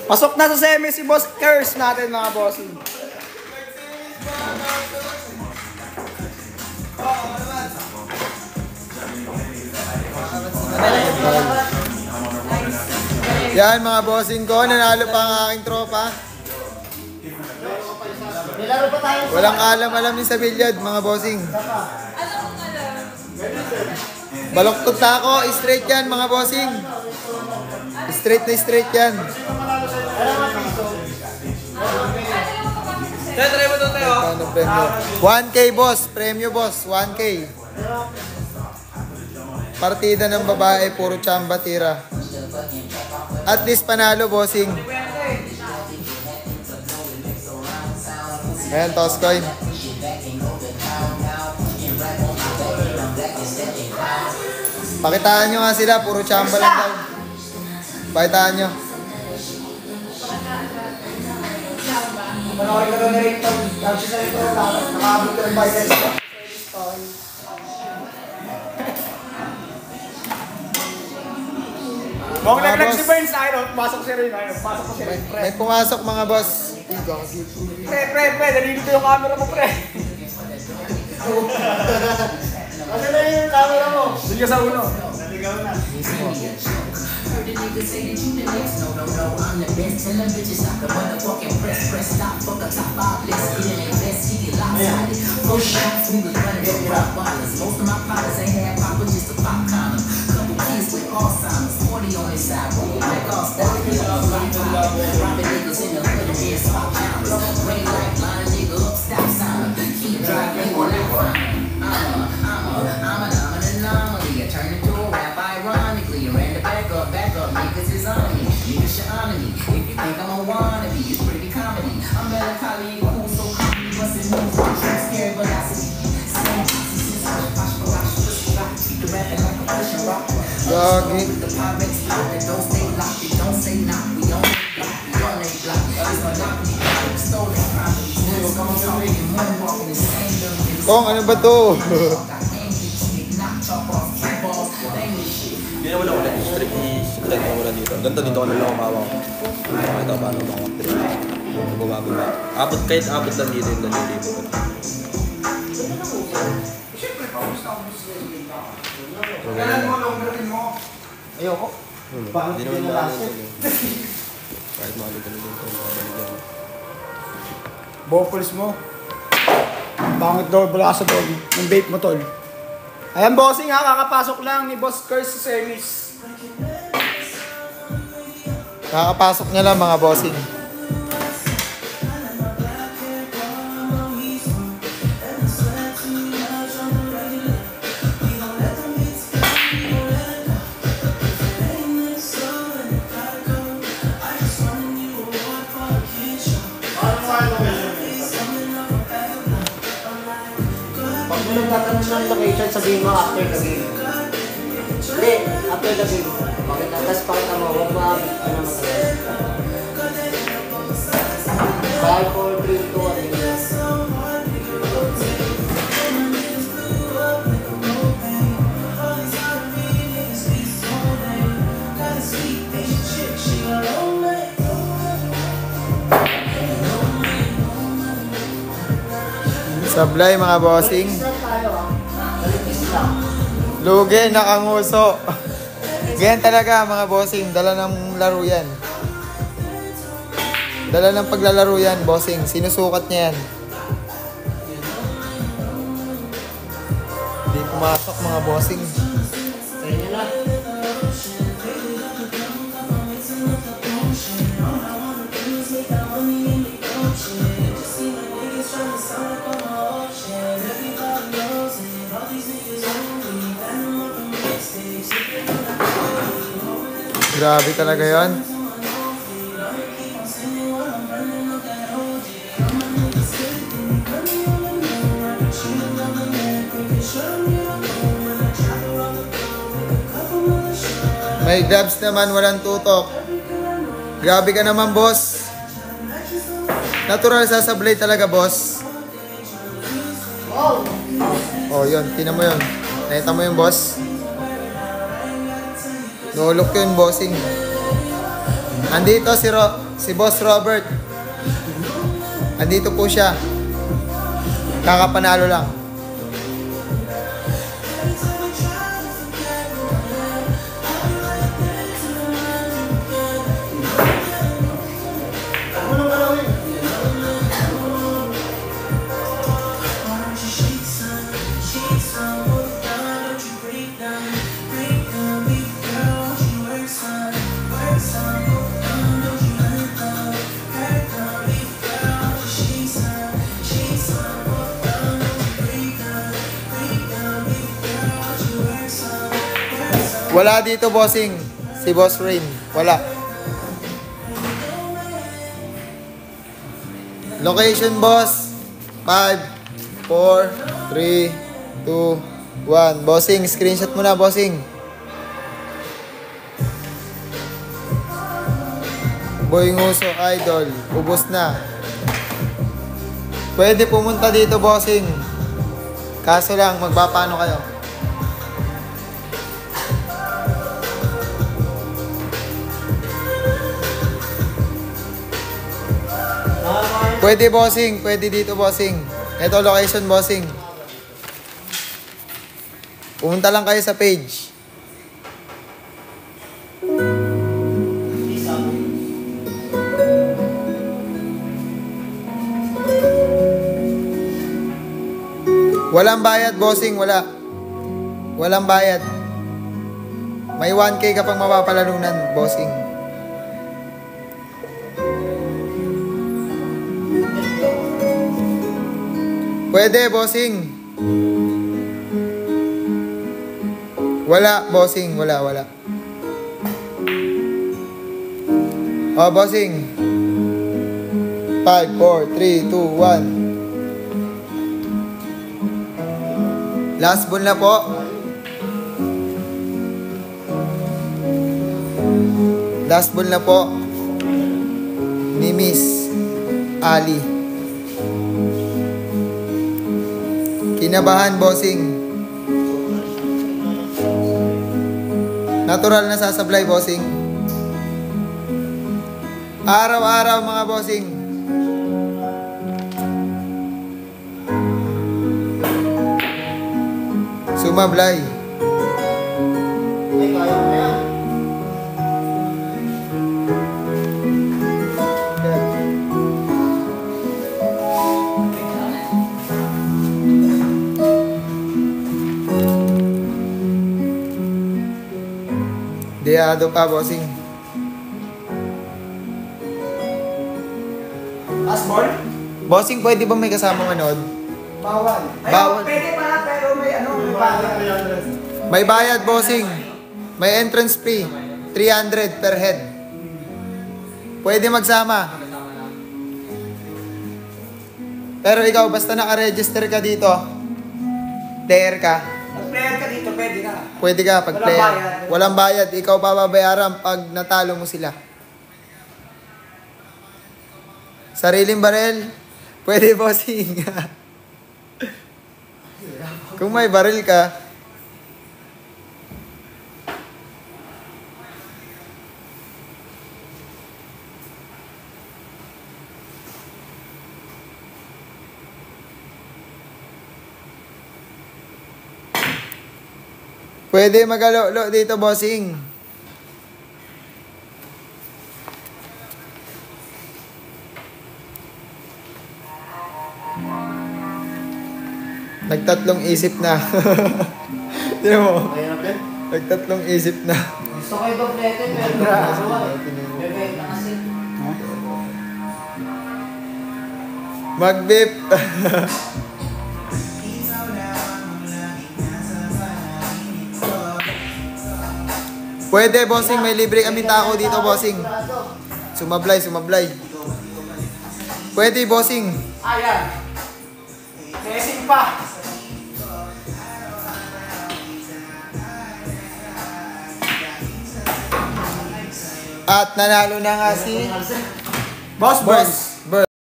Pasok na sa semi si Boss Curse natin mga bossing. Yan mga bossing ko, nanalo pa ang aking tropa. Walang alam din sa bilyad mga bossing. Baloktot na ako, straight yan mga bossing. Straight na straight yan. Try mo doon tayo. 1K boss, premyo boss, 1K. Partida ng babae, puro chamba tira. At least panalo bossing. Ayan, toss coin. Pakitaan nyo nga sila, puro chamba lang daw. Pakitaan nyo. Panoorin ka doon na rin ito. Tapos sa ito, nakabot ka ng bicycle. Huwag naglag si Burns na ayun, pumasok siya rin ayun, pumasok ko siya rin, pre. May pumasok mga boss. Pre, nalilito yung camera mo, pre. Kasi na yung camera mo. Doon ka sa uno. Naligaw na. Gagi. Kong, ano ba to? Hindi naman ako nag-strip i-strip mo muna dito. Ganito dito ko na lang umawang. Ito paano lang ako trip. Bumabog na. Kahit abot lang dito yung nalilito ko. Ayoko. Hindi naman maano. Kahit maano ka na dito. Bopulis mo. Bangit daw, bala sa dog. Yung vape mo, tol. Ayan, bossing ha. Kakapasok lang ni Boss Curse sa semis. Kakapasok niya lang mga bossing. Kung nagtatanong ng location, sabihin mo after the game. Hindi, after the game. Tapos pakita mo, huwag mo ano mag-game. 5, 4, 3, 2, 1. Sablay mga bossing. Lugi, nakanguso. Ganyan talaga mga bossing. Dala ng laro yan. Dala ng paglalaro yan, bossing. Sinusukat niya yan. Hindi pumasok mga bossing. Kaya na. Grabe talaga yon. May gloves naman, walang tutok. Grabe ka naman, boss. Natural sasablay talaga, boss. Oh, yun. Tingnan mo yun. Nakita mo yung boss? Nulok yun, bossing. Andito si si Boss Robert. Andito po siya. Kakapanalo lang. Wala dito, bossing. Si Boss Rain. Wala. Location, boss. 5, 4, 3, 2, 1. Bossing, screenshot mo na, bossing. Boy Nguso, idol. Ubos na. Pwede pumunta dito, bossing. Kaso lang, magpapano kayo? Pwede, bossing. Pwede dito, bossing. Ito, location, bossing. Pumunta lang kayo sa page. Walang bayad, bossing. Wala. Walang bayad. May 1K ka pang mapapalalunan, bossing. Pwede, bossing. Wala, bossing. Wala. Oh, bossing. 5, 4, 3, 2, 1. Last ball na po. Last ball na po. Ni Miss Ali. Kinabahan, bossing. Natural na sasablay, bossing. Araw-araw, mga bossing. Sumablay. Diado pa, bossing. Last ball? Bossing, pwede ba may kasama manood? Bawal. Bawal. Pwede pala, pero may bayad. May bayad, bossing. May entrance fee. 300 per head. Pwede magsama. Pero ikaw, basta naka-register ka dito, player ka, Mag-player ka dito, pwede na. pwede ka pag Walang player. bayad. Walang bayad. Ikaw papabayaran pag natalo mo sila. Sariling barel, pwede, bossing. Kung may baril ka, pwede magalo dito, bossing. Nagtatlong isip na. Tignan mo. Nagtatlong isip na. Gusto ko yung doblete, pero bebenta kasi. Mag-beep. Pwede, bossing. May libre kami tako dito, bossing. Sumablay. Pwede, bossing. Ayan. Messing pa. At nanalo na nga si Boss. Boss